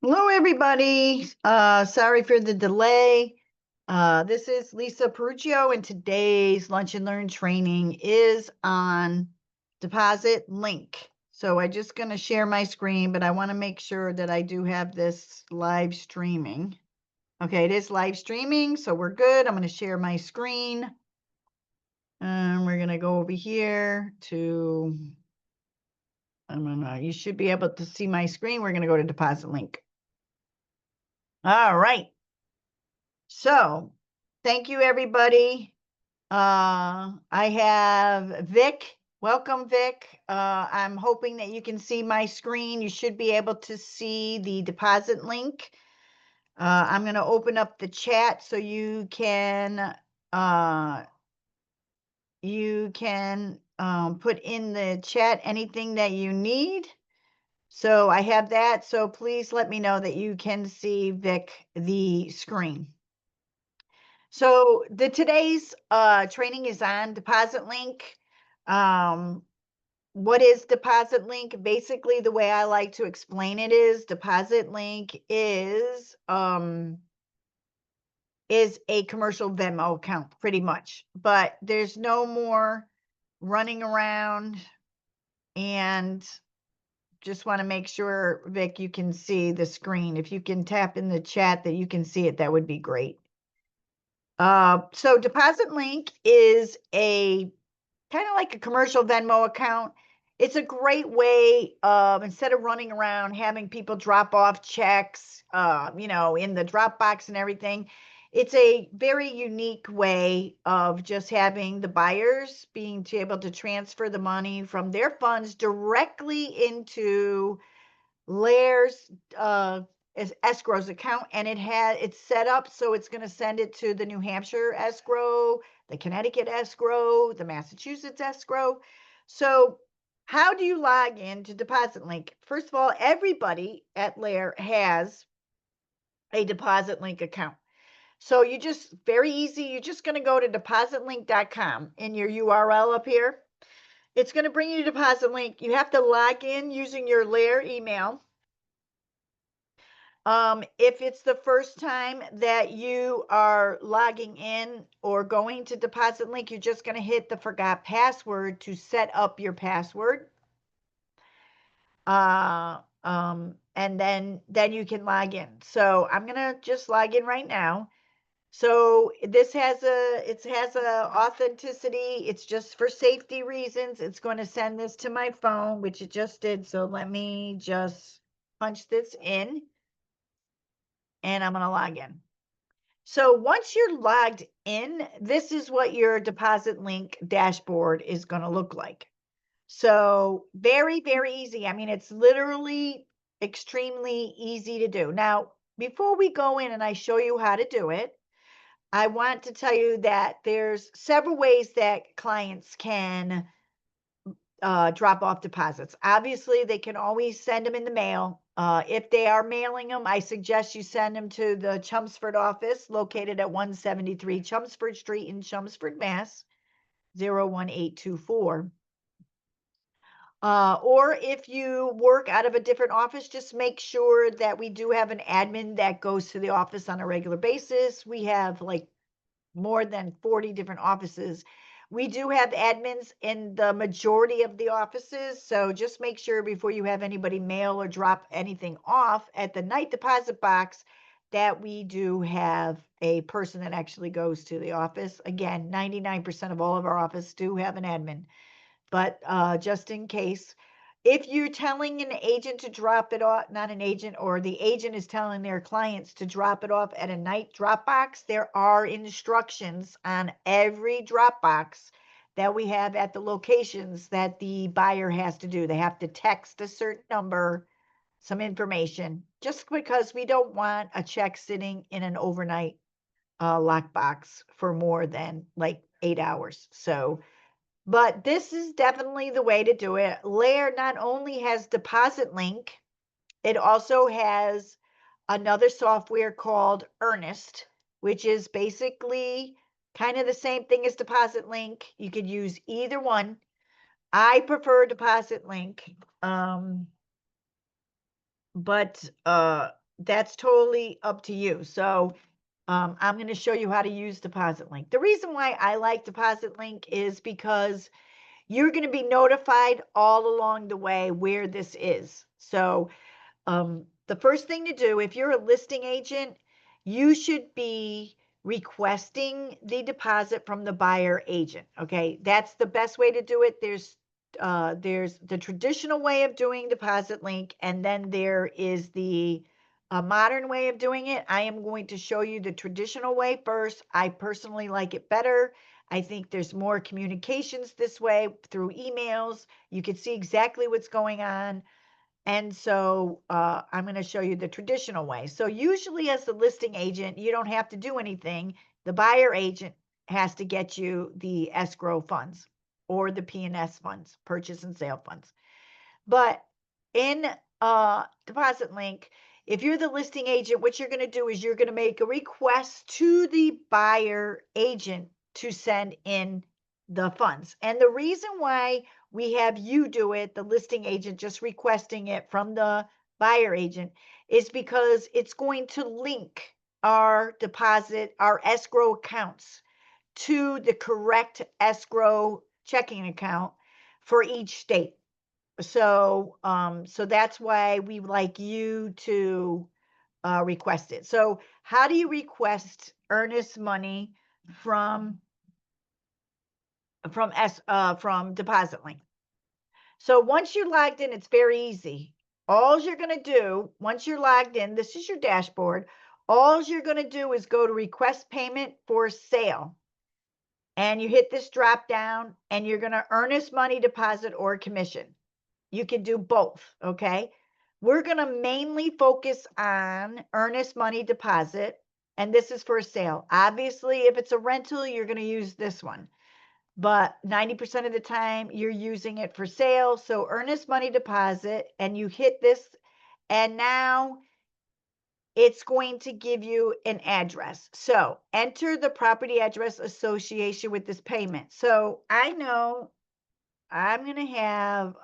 Hello, everybody. Sorry for the delay. This is Lisa Perruccio, and today's Lunch and Learn training is on DepositLink. So I'm just going to share my screen, but I want to make sure that I do have this live streaming. Okay, it is live streaming, so we're good. I'm going to share my screen. And we're going to go over here to, you should be able to see my screen. We're going to go to DepositLink. All right. So thank you, everybody. I have Vic. Welcome, Vic. I'm hoping that you can see my screen. You should be able to see the deposit link. I'm going to open up the chat so you can put in the chat anything that you need. So I have that. So please let me know that you can see Vic the screen. So today's training is on DepositLink. What is DepositLink? Basically, the way I like to explain it is DepositLink is a commercial Venmo account, pretty much. But there's no more running around, and just want to make sure, Vic, you can see the screen. If you can tap in the chat that you can see it, that would be great. So DepositLink is a kind of like a commercial Venmo account. It's a great way of, instead of running around having people drop off checks, in the Dropbox and everything, it's a very unique way of just having the buyers being able to transfer the money from their funds directly into LAER's escrow's account, and it's set up so it's going to send it to the New Hampshire escrow, the Connecticut escrow, the Massachusetts escrow. So how do you log into DepositLink? First of all, everybody at LAER has a DepositLink account. So very easy, you're just going to go to depositlink.com in your URL up here. It's going to bring you to DepositLink. You have to log in using your LAER email. If it's the first time that you are logging in or going to DepositLink, you're just going to hit the forgot password to set up your password. And then you can log in. So I'm going to just log in right now. So this has a authenticity. It's just for safety reasons. It's going to send this to my phone, which it just did. So let me just punch this in. And I'm going to log in. So once you're logged in, this is what your DepositLink dashboard is going to look like. So very, very easy. I mean, it's literally extremely easy to do. Now, before we go in and I show you how to do it, I want to tell you that there's several ways that clients can drop off deposits. Obviously, they can always send them in the mail. If they are mailing them, I suggest you send them to the Chelmsford office located at 173 Chelmsford Street in Chelmsford, Mass. 01824. Or if you work out of a different office, just make sure that we do have an admin that goes to the office on a regular basis. We have like more than 40 different offices. We do have admins in the majority of the offices, so just make sure before you have anybody mail or drop anything off at the night deposit box that we do have a person that actually goes to the office. Again, 99% of all of our offices do have an admin, but just in case. If you're telling an agent to drop it off, not an agent, or the agent is telling their clients to drop it off at a night drop box, there are instructions on every drop box that we have at the locations that the buyer has to do. They have to text a certain number, some information, just because we don't want a check sitting in an overnight lockbox for more than like 8 hours. So, but this is definitely the way to do it. LAER not only has DepositLink, it also has another software called Earnest, which is basically kind of the same thing as DepositLink. You could use either one. I prefer DepositLink, but that's totally up to you. So I'm going to show you how to use DepositLink. The reason why I like DepositLink is because you're going to be notified all along the way where this is. So the first thing to do, if you're a listing agent, you should be requesting the deposit from the buyer agent. Okay, that's the best way to do it. There's the traditional way of doing DepositLink, and then there is the modern way of doing it. I am going to show you the traditional way first. I personally like it better. I think there's more communications this way through emails. You can see exactly what's going on. And so I'm going to show you the traditional way. So usually as the listing agent, you don't have to do anything. The buyer agent has to get you the escrow funds or the P&S funds, purchase and sale funds. But in DepositLink, if you're the listing agent, what you're going to do is you're going to make a request to the buyer agent to send in the funds. And the reason why we have you do it, the listing agent just requesting it from the buyer agent, is because it's going to link our deposit, our escrow accounts to the correct escrow checking account for each state. So that's why we would like you to request it. So how do you request earnest money from DepositLink? So once you're logged in, it's very easy. All you're going to do once you're logged in, this is your dashboard. All you're going to do is go to request payment for sale. And you hit this drop down and you're going to earnest money deposit or commission. You can do both, okay? We're going to mainly focus on earnest money deposit, and this is for a sale. Obviously, if it's a rental, you're going to use this one. But 90% of the time, you're using it for sale. So earnest money deposit, and you hit this, and now it's going to give you an address. So enter the property address association with this payment. So I know I'm going to have...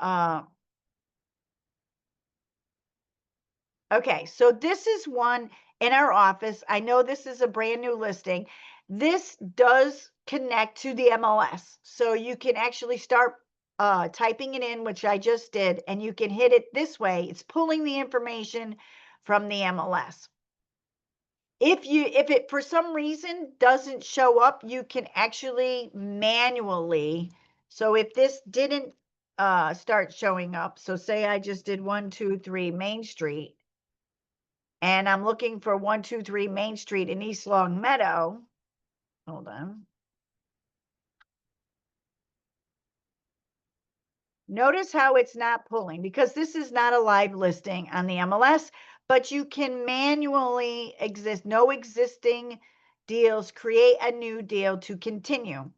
Okay, so this is one in our office. I know this is a brand new listing. This does connect to the MLS. So you can actually start typing it in, which I just did, and you can hit it this way. It's pulling the information from the MLS. If it for some reason doesn't show up, you can actually manually. So if this didn't start showing up, so say I just did 123 Main Street, and I'm looking for 123 Main Street in East Long Meadow. Hold on. Notice how it's not pulling because this is not a live listing on the MLS, but you can manually no existing deals, create a new deal to continue.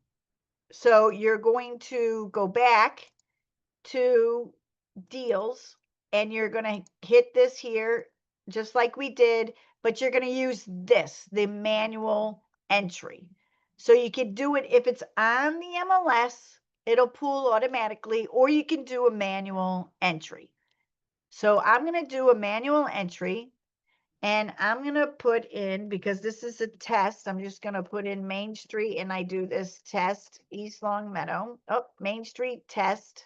So you're going to go back to deals and you're going to hit this here just like we did, but you're going to use this, the manual entry. So you can do it if it's on the MLS, it'll pull automatically, or you can do a manual entry. So I'm going to do a manual entry and I'm going to put in, because this is a test, I'm just going to put in Main Street and I do this test, East Long Meadow. Oh, Main Street test.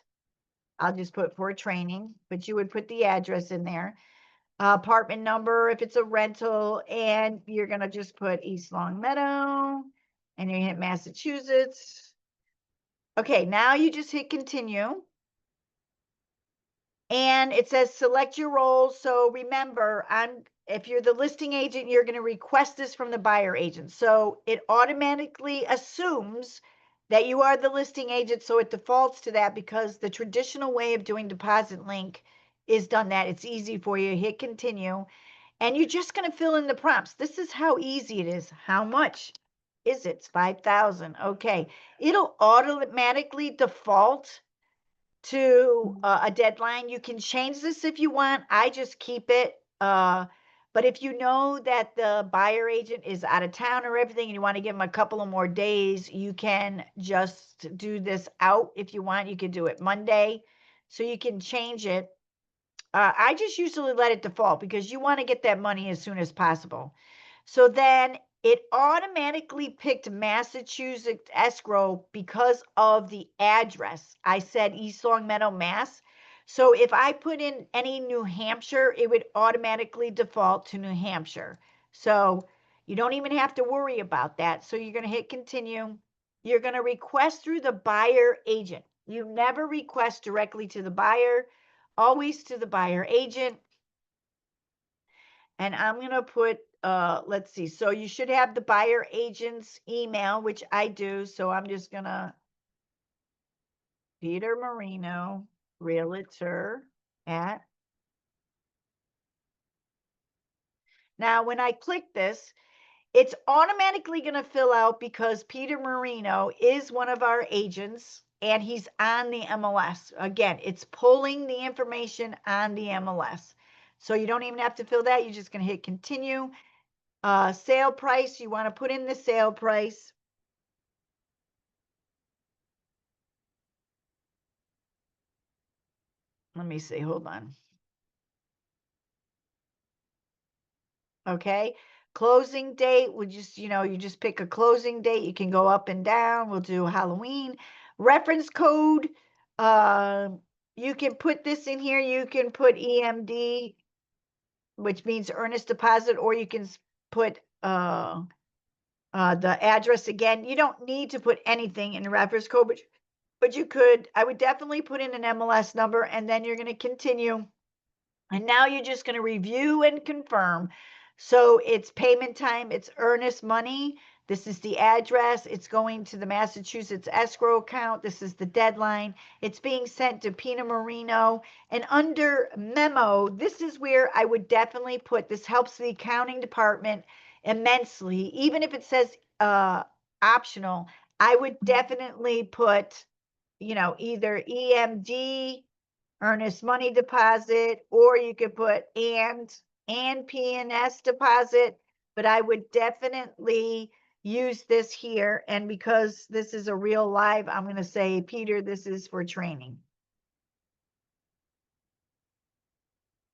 I'll just put for training, but you would put the address in there. Apartment number, if it's a rental, and you're going to just put East Long Meadow, and you hit Massachusetts. Okay, now you just hit continue. And it says select your role. So remember, if you're the listing agent, you're going to request this from the buyer agent. So it automatically assumes that you are the listing agent. So it defaults to that because the traditional way of doing DepositLink is done that. It's easy for you. Hit continue. And you're just going to fill in the prompts. This is how easy it is. How much is it? It's 5,000. Okay. It'll automatically default to a deadline. You can change this if you want. I just keep it. But if you know that the buyer agent is out of town or everything and you want to give them a couple of more days, you can just do this out if you want. You can do it Monday. So you can change it. I just usually let it default because you want to get that money as soon as possible. So then it automatically picked Massachusetts escrow because of the address. I said East Long Meadow, Mass. So if I put in any New Hampshire, it would automatically default to New Hampshire. So you don't even have to worry about that. So you're going to hit continue. You're going to request through the buyer agent. You never request directly to the buyer, always to the buyer agent. And I'm going to put, let's see. So you should have the buyer agent's email, which I do. So I'm just going to Peter Marino, realtor at. Now, when I click this, it's automatically going to fill out because Peter Marino is one of our agents and he's on the MLS. Again, it's pulling the information on the MLS. So you don't even have to fill that. You're just going to hit continue. Sale price, you want to put in the sale price. Let me see, hold on. Okay. Closing date, we just, you just pick a closing date. You can go up and down. We'll do Halloween. Reference code. Uh, you can put this in here. You can put EMD, which means earnest deposit, or you can put the address again. You don't need to put anything in the reference code, but you could. I would definitely put in an MLS number, and then you're going to continue. And now you're just going to review and confirm. So it's payment time, it's earnest money. This is the address. It's going to the Massachusetts escrow account. This is the deadline. It's being sent to Pina Marino. And under memo, this is where I would definitely put, this helps the accounting department immensely. Even if it says optional, I would definitely put, either EMD, earnest money deposit, or you could put and P&S deposit, but I would definitely use this here. And because this is a real live, I'm going to say, Peter, this is for training.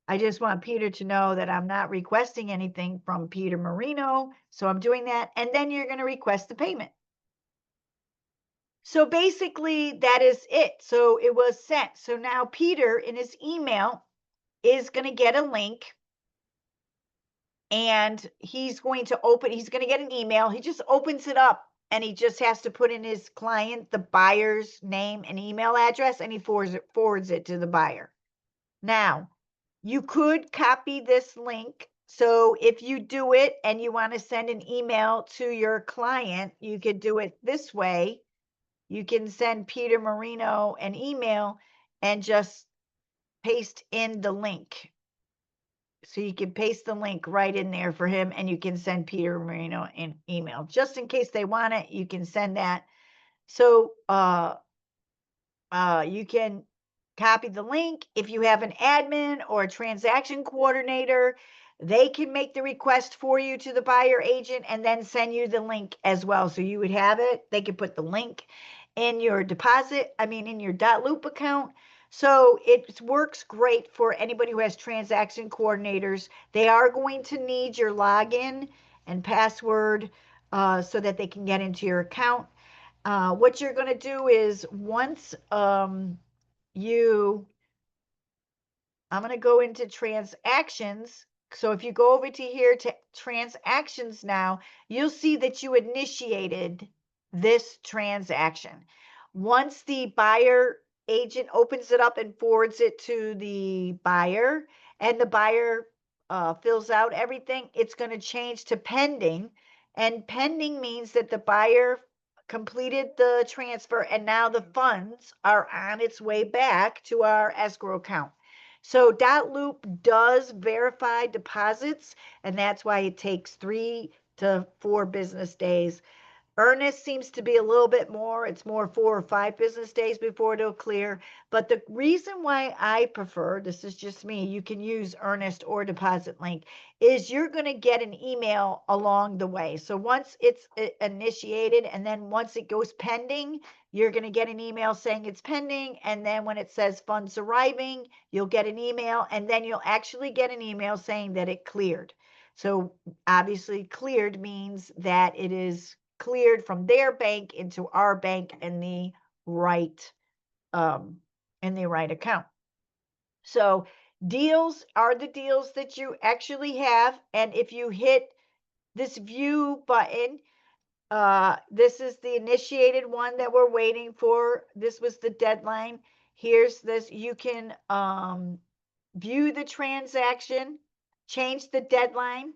I just want Peter to know that I'm not requesting anything from Peter Marino. So I'm doing that. And then you're going to request the payment. So basically that is it. So it was sent. So now Peter in his email is going to get a link, and he's going to get an email. He just opens it up and he just has to put in his client, the buyer's name and email address, and he forwards it to the buyer. Now, you could copy this link. So if you do it and you want to send an email to your client, you could do it this way. You can send Peter Marino an email and just paste in the link. So you can paste the link right in there for him, and you can send Peter Marino an email. Just in case they want it, you can send that. So you can copy the link. If you have an admin or a transaction coordinator, they can make the request for you to the buyer agent and then send you the link as well. So you would have it. They could put the link in your in your .loop account. So it works great for anybody who has transaction coordinators. They are going to need your login and password so that they can get into your account. What you're going to do is once you, I'm going to go into transactions. So if you go over to here to transactions now, you'll see that you initiated this transaction. Once the buyer agent opens it up and forwards it to the buyer, and the buyer fills out everything, it's going to change to pending. And pending means that the buyer completed the transfer and now the funds are on its way back to our escrow account. So .loop does verify deposits, and that's why it takes 3 to 4 business days. Earnest seems to be a little bit more. It's more 4 or 5 business days before it'll clear. But the reason why I prefer, this is just me, you can use Earnest or DepositLink, is you're going to get an email along the way. So once it's initiated and then once it goes pending, you're going to get an email saying it's pending. And then when it says funds arriving, you'll get an email, and then you'll actually get an email saying that it cleared. So obviously cleared means that it is cleared from their bank into our bank in the right account. So deals are the deals that you actually have. And if you hit this view button, this is the initiated one that we're waiting for. This was the deadline. Here's this. You can view the transaction, change the deadline.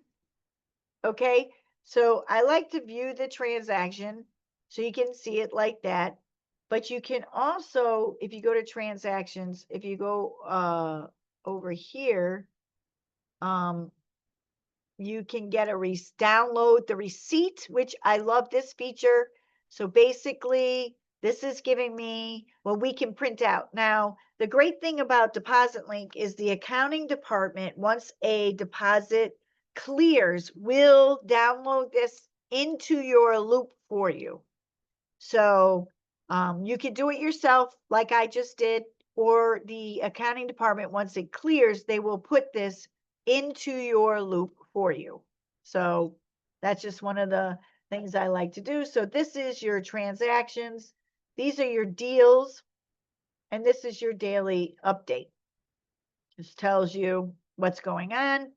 Okay. So I like to view the transaction so you can see it like that. But you can also, if you go to transactions, if you go over here, you can get download the receipt, which I love this feature. So basically, this is giving me what we can print out. Now, the great thing about DepositLink is the accounting department, once a deposit clears, will download this into your loop for you. So you can do it yourself, like I just did, or the accounting department, once it clears, they will put this into your loop for you. So that's just one of the things I like to do. So this is your transactions. These are your deals. And this is your daily update. Just tells you what's going on.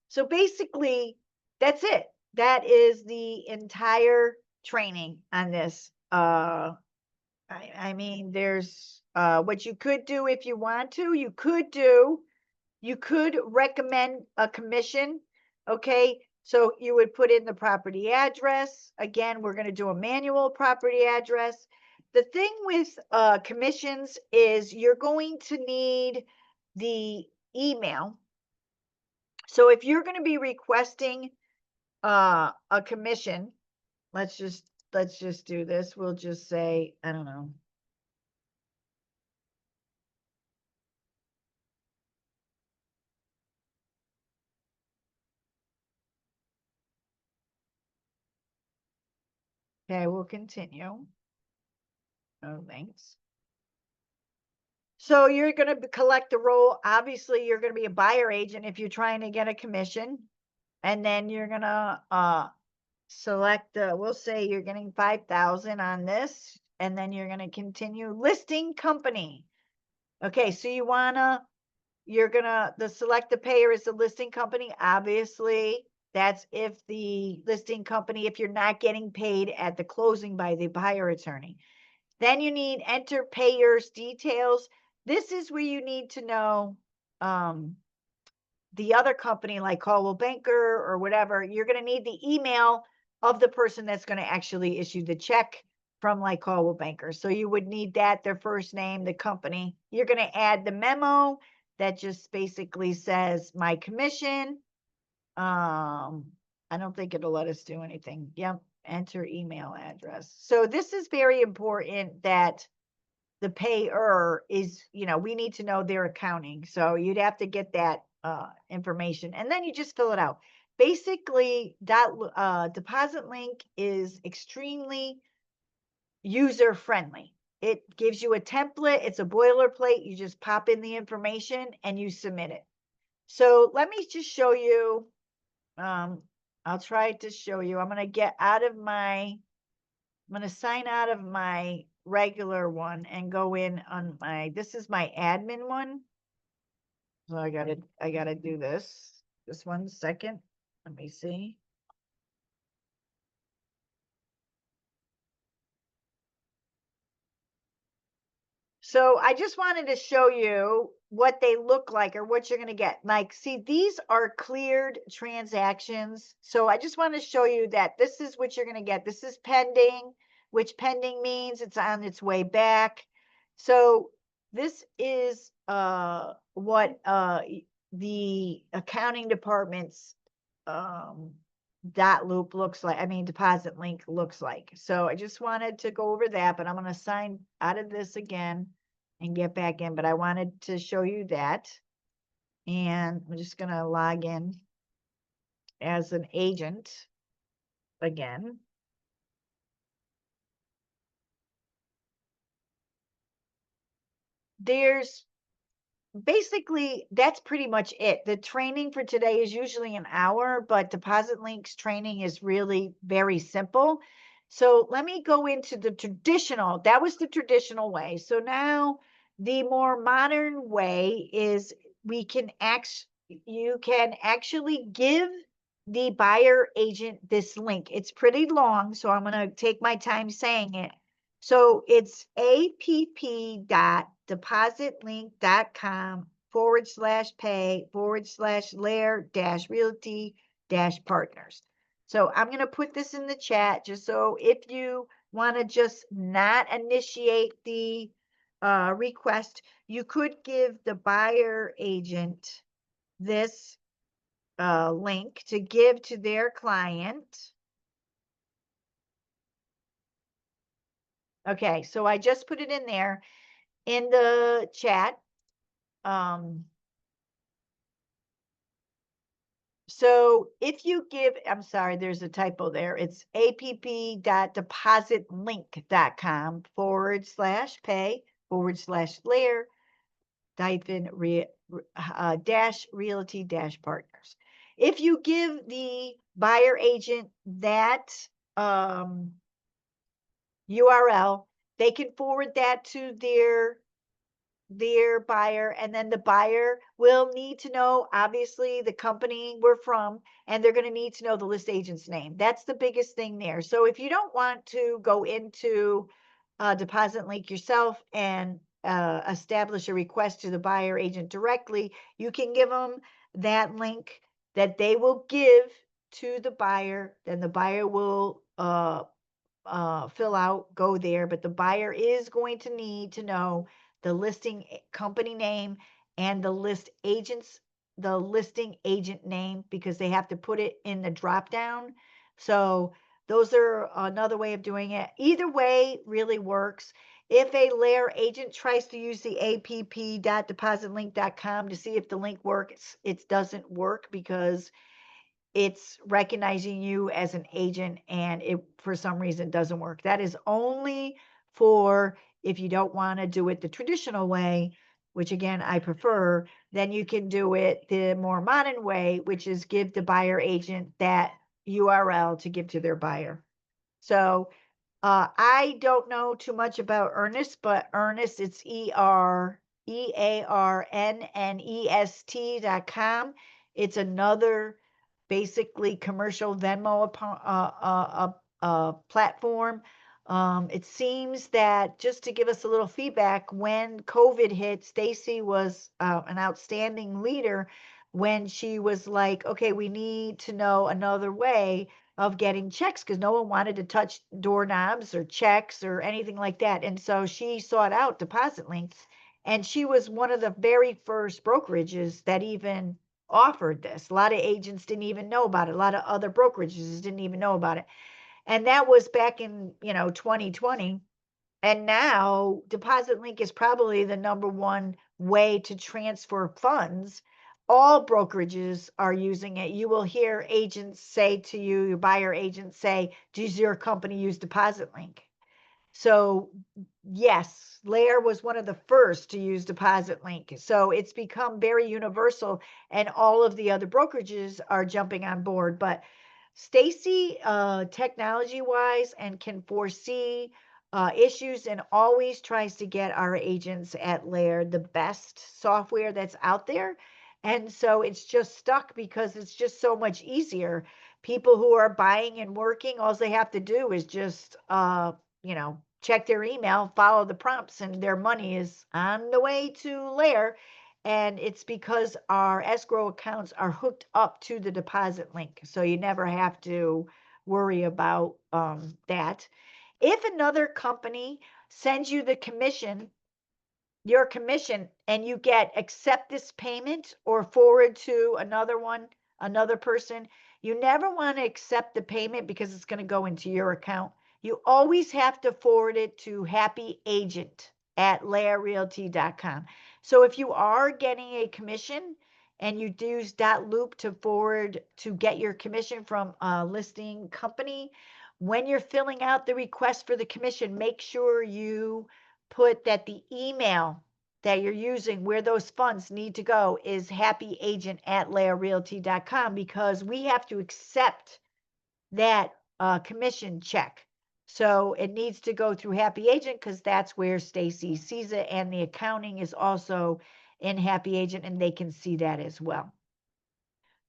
So basically, that's it. That is the entire training on this. I mean, there's what you could do if you want to. You could recommend a commission. Okay, so you would put in the property address. Again, we're going to do a manual property address. The thing with commissions is you're going to need the email. So if you're going to be requesting a commission, let's just do this. We'll just say, I don't know. Okay, we'll continue. Oh, thanks. So you're going to collect the role. Obviously, you're going to be a buyer agent if you're trying to get a commission. And then you're going to select we'll say you're getting 5,000 on this. And then you're going to continue listing company. Okay, so you're going to select the payer as the listing company. Obviously, that's if the listing company, if you're not getting paid at the closing by the buyer attorney. Then you need enter payers details. This is where you need to know the other company like Coldwell Banker or whatever. You're going to need the email of the person that's going to actually issue the check from like Coldwell Banker. So you would need that, their first name, the company. You're going to add the memo that just basically says my commission. I don't think it'll let us do anything. Yep. Enter email address. So this is very important that the payer is, we need to know their accounting. So you'd have to get that information, and then you just fill it out. Basically, DepositLink is extremely user friendly. It gives you a template. It's a boilerplate. You just pop in the information and you submit it. So let me just show you. I'll try to show you. I'm going to sign out of my regular one and go in on this is my admin one. So I gotta do this. Just 1 second. Let me see. So I just wanted to show you what they look like or what you're going to get. Like, see, these are cleared transactions. So I just want to show you that this is what you're going to get. This is pending, which pending means it's on its way back. So this is what the accounting department's loop looks like. I mean, DepositLink looks like. So I just wanted to go over that, but I'm going to sign out of this again and get back in. But I wanted to show you that. And I'm just going to log in as an agent again. there's basically, that's pretty much it. The training for today is usually an hour, but Deposit Link's training is really very simple. So let me go into the traditional, that was the traditional way. So now the more modern way is you can actually give the buyer agent this link. It's pretty long, so I'm going to take my time saying it. So it's app.depositlink.com/pay/LAER Realty Partners. So I'm going to put this in the chat just so if you want to just not initiate the request, you could give the buyer agent this link to give to their client. Okay, so I just put it in there in the chat. So if you give, I'm sorry, there's a typo there. It's app.depositlink.com/pay/layer realty partners. If you give the buyer agent that URL, they can forward that to their buyer, and then the buyer will need to know obviously the company we're from, and they're going to need to know the list agent's name. That's the biggest thing there. So if you don't want to go into Deposit Link yourself and establish a request to the buyer agent directly, you can give them that link that they will give to the buyer. Then the buyer will fill out, go there, but the buyer is going to need to know the listing company name and the listing agent name, because they have to put it in the drop down. So those are another way of doing it. Either way really works. If a LAER agent tries to use the app.depositlink.com to see if the link works, it doesn't work because it's recognizing you as an agent, and it for some reason doesn't work. That is only for if you don't want to do it the traditional way, which again I prefer. Then you can do it the more modern way, which is give the buyer agent that URL to give to their buyer. So I don't know too much about Earnest, but Earnest, it's EARNNEST.com. It's another basically commercial Venmo platform. It seems that, just to give us a little feedback, when COVID hit, Stacy was an outstanding leader when she was like, okay, we need to know another way of getting checks, because no one wanted to touch doorknobs or checks or anything like that. And so she sought out Deposit Links, and she was one of the very first brokerages that even offered this. A lot of agents didn't even know about it. A lot of other brokerages didn't even know about it. And that was back in, 2020. And now Deposit Link is probably the number one way to transfer funds. All brokerages are using it. You will hear agents say to you, your buyer agents say, does your company use Deposit Link? So yes, LAER was one of the first to use Deposit Link. So it's become very universal, and all of the other brokerages are jumping on board. But Stacy, technology wise, and can foresee issues, and always tries to get our agents at LAER the best software that's out there. And so it's just stuck because it's just so much easier. People who are buying and working, all they have to do is just check their email, follow the prompts, and their money is on the way to LAER. And it's because our escrow accounts are hooked up to the Deposit Link. So you never have to worry about that. If another company sends you your commission, and you get accept this payment or forward to another person, you never want to accept the payment because it's going to go into your account. You always have to forward it to happy agent at laerrealty.com. So if you are getting a commission and you use .loop to forward to get your commission from a listing company, when you're filling out the request for the commission, make sure you put that the email that you're using, where those funds need to go, is happyagent@laerrealty.com, because we have to accept that commission check. So it needs to go through Happy Agent, because that's where Stacy sees it, and the accounting is also in Happy Agent, and they can see that as well.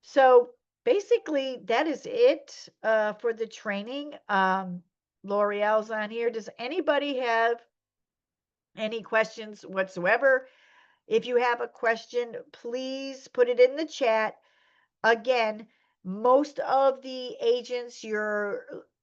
So basically, that is it for the training. L'Oreal's on here. Does anybody have any questions whatsoever? If you have a question, please put it in the chat. Again, most of the agents,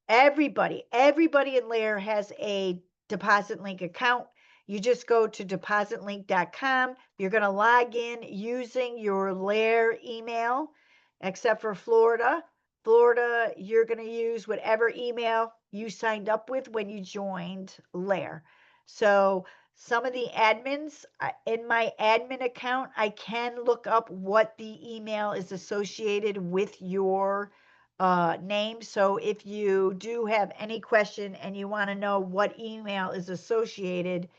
everybody in LAER has a DepositLink account. You just go to depositlink.com. You're going to log in using your LAER email, except for Florida. Florida, you're going to use whatever email you signed up with when you joined LAER. So some of the admins in my admin account, I can look up what the email is associated with your name. So if you do have any question and you want to know what email is associated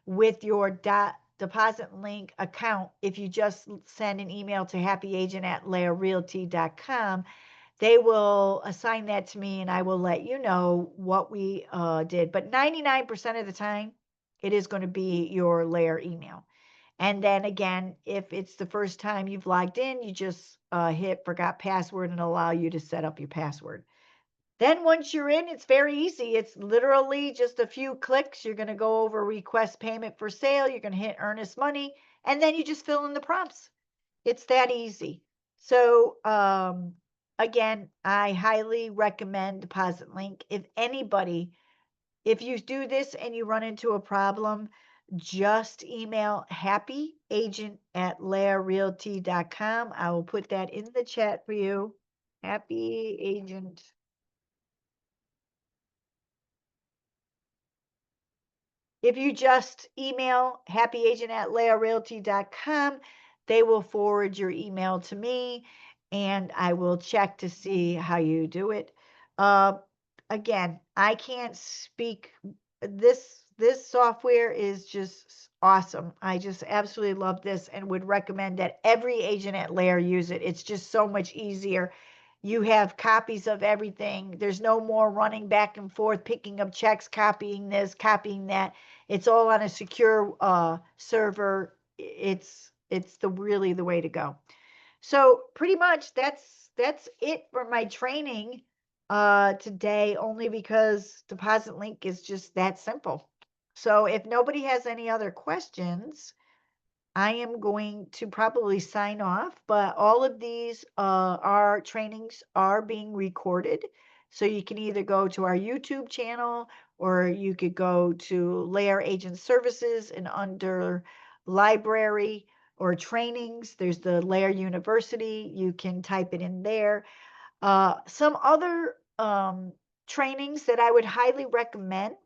with your DepositLink account, if you just send an email to happyagent@laerrealty.com, they will assign that to me, and I will let you know what we did. But 99% of the time, it is going to be your LAER email. And then again, if it's the first time you've logged in, you just hit forgot password and allow you to set up your password. Then once you're in, it's very easy. It's literally just a few clicks. You're going to go over request payment for sale. You're going to hit earnest money, and then you just fill in the prompts. It's that easy. So again, I highly recommend DepositLink. If you do this and you run into a problem, just email happyagent@laerrealty.com. I will put that in the chat for you. Happy Agent. If you just email happyagent@laerrealty.com, they will forward your email to me, and I will check to see how you do it. Again, I can't speak. This software is just awesome. I just absolutely love this and would recommend that every agent at LAER use it. It's just so much easier. You have copies of everything. There's no more running back and forth, picking up checks, copying this, copying that. It's all on a secure server. It's really the way to go. So pretty much that's it for my training today, only because DepositLink is just that simple. So if nobody has any other questions, I am going to probably sign off, but all of these our trainings are being recorded. So you can either go to our YouTube channel, or you could go to LAER Agent Services, and under library or trainings, there's the LAER University. You can type it in there. Some other trainings that I would highly recommend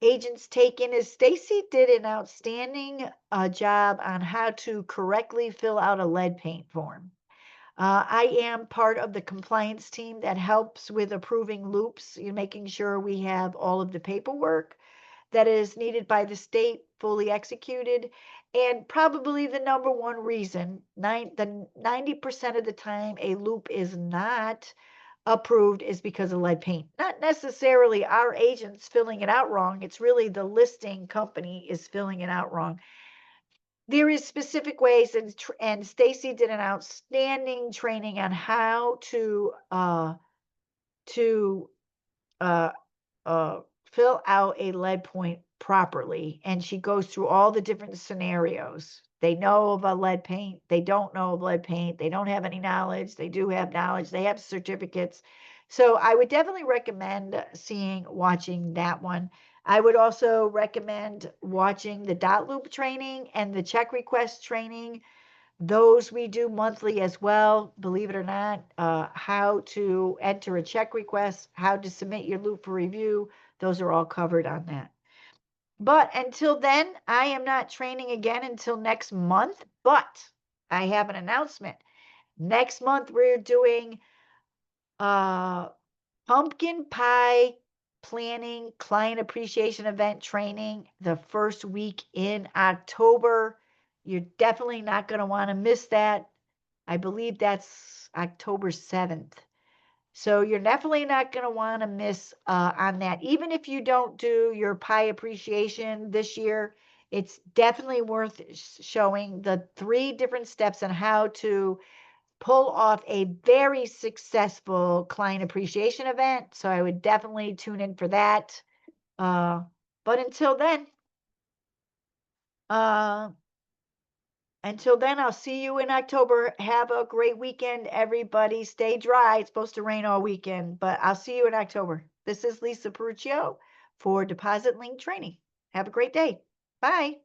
agents take in is Stacy did an outstanding job on how to correctly fill out a lead paint form. I am part of the compliance team that helps with approving loops, making sure we have all of the paperwork that is needed by the state fully executed. And probably the number one reason, 90% of the time a loop is not approved, is because of lead paint. Not necessarily our agents filling it out wrong. It's really the listing company is filling it out wrong. There is specific ways, and Stacy did an outstanding training on how to fill out a lead point properly, and she goes through all the different scenarios. They know of a lead paint, they don't know of lead paint, they don't have any knowledge, they do have knowledge, they have certificates. So I would definitely recommend watching that one. I would also recommend watching the dot loop training and the check request training. Those we do monthly as well, believe it or not. How to enter a check request, how to submit your loop for review, those are all covered on that. But until then, I am not training again until next month, but I have an announcement. Next month, we're doing pumpkin pie planning client appreciation event training the first week in October. You're definitely not going to want to miss that. I believe that's October 7th. So you're definitely not going to want to miss on that. Even if you don't do your pie appreciation this year, it's definitely worth showing the 3 different steps on how to pull off a very successful client appreciation event. So I would definitely tune in for that. Uh, but uh, until then, I'll see you in October. Have a great weekend, everybody. Stay dry. It's supposed to rain all weekend, but I'll see you in October. This is Lisa Perruccio for Deposit Link Training. Have a great day. Bye.